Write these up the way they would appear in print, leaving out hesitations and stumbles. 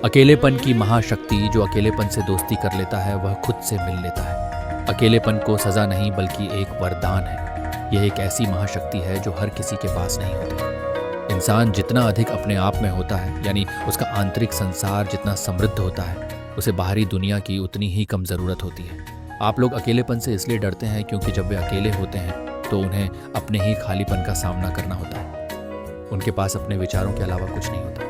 अकेलेपन की महाशक्ति जो अकेलेपन से दोस्ती कर लेता है वह खुद से मिल लेता है। अकेलेपन को सज़ा नहीं बल्कि एक वरदान है। यह एक ऐसी महाशक्ति है जो हर किसी के पास नहीं होती। इंसान जितना अधिक अपने आप में होता है, यानी उसका आंतरिक संसार जितना समृद्ध होता है, उसे बाहरी दुनिया की उतनी ही कम ज़रूरत होती है। आप लोग अकेलेपन से इसलिए डरते हैं क्योंकि जब वे अकेले होते हैं तो उन्हें अपने ही खालीपन का सामना करना होता है। उनके पास अपने विचारों के अलावा कुछ नहीं होता।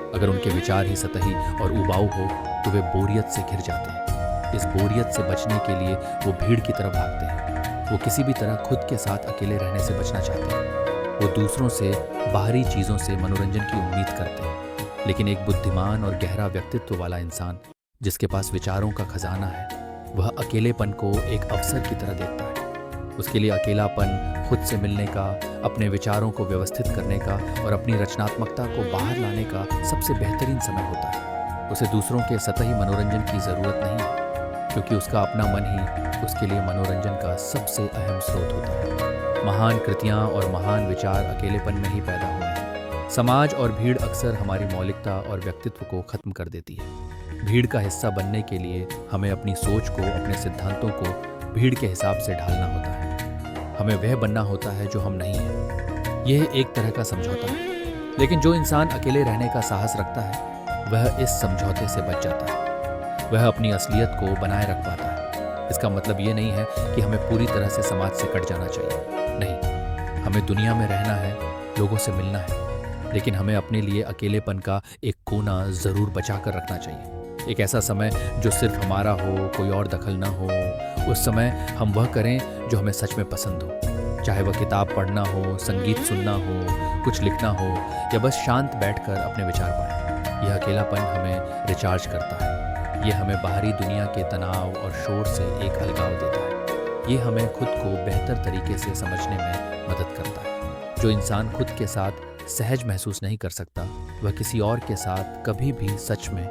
अगर उनके विचार ही सतही और उबाऊ हो तो वे बोरियत से घिर जाते हैं। इस बोरियत से बचने के लिए वो भीड़ की तरफ भागते हैं। वो किसी भी तरह खुद के साथ अकेले रहने से बचना चाहते हैं। वो दूसरों से, बाहरी चीज़ों से मनोरंजन की उम्मीद करते हैं। लेकिन एक बुद्धिमान और गहरा व्यक्तित्व वाला इंसान जिसके पास विचारों का खजाना है, वह अकेलेपन को एक अवसर की तरह देखता है। उसके लिए अकेलापन खुद से मिलने का, अपने विचारों को व्यवस्थित करने का और अपनी रचनात्मकता को बाहर लाने का सबसे बेहतरीन समय होता है। उसे दूसरों के सतही मनोरंजन की ज़रूरत नहीं है, क्योंकि उसका अपना मन ही उसके लिए मनोरंजन का सबसे अहम स्रोत होता है। महान कृतियाँ और महान विचार अकेलेपन में ही पैदा हुए हैं। समाज और भीड़ अक्सर हमारी मौलिकता और व्यक्तित्व को खत्म कर देती है। भीड़ का हिस्सा बनने के लिए हमें अपनी सोच को, अपने सिद्धांतों को भीड़ के हिसाब से ढालना होता है। हमें वह बनना होता है जो हम नहीं हैं। यह एक तरह का समझौता है, लेकिन जो इंसान अकेले रहने का साहस रखता है वह इस समझौते से बच जाता है। वह अपनी असलियत को बनाए रख पाता है। इसका मतलब ये नहीं है कि हमें पूरी तरह से समाज से कट जाना चाहिए। नहीं, हमें दुनिया में रहना है, लोगों से मिलना है, लेकिन हमें अपने लिए अकेलेपन का एक कोना ज़रूर बचा कर रखना चाहिए। एक ऐसा समय जो सिर्फ हमारा हो, कोई और दखल ना हो। उस समय हम वह करें जो हमें सच में पसंद हो, चाहे वह किताब पढ़ना हो, संगीत सुनना हो, कुछ लिखना हो, या बस शांत बैठकर अपने विचार पढ़ें। यह अकेलापन हमें रिचार्ज करता है। यह हमें बाहरी दुनिया के तनाव और शोर से एक अलगाव देता है। ये हमें खुद को बेहतर तरीके से समझने में मदद करता है। जो इंसान खुद के साथ सहज महसूस नहीं कर सकता, वह किसी और के साथ कभी भी सच में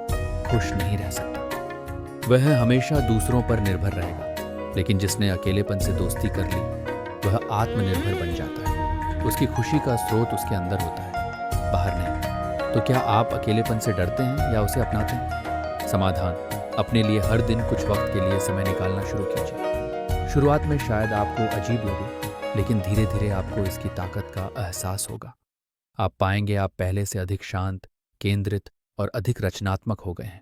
खुश नहीं रह सकता। वह हमेशा दूसरों पर निर्भर रहेगा। लेकिन जिसने अकेलेपन से दोस्ती कर ली, वह आत्मनिर्भर बन जाता है। उसकी खुशी का स्रोत उसके अंदर होता है, बाहर नहीं। तो क्या आप अकेलेपन से डरते हैं या उसे अपनाते हैं? समाधान: अपने लिए हर दिन कुछ वक्त के लिए समय निकालना शुरू कीजिए। शुरुआत में शायद आपको अजीब लगे, लेकिन धीरे धीरे आपको इसकी ताकत का एहसास होगा। आप पाएंगे आप पहले से अधिक शांत, केंद्रित और अधिक रचनात्मक हो गए हैं।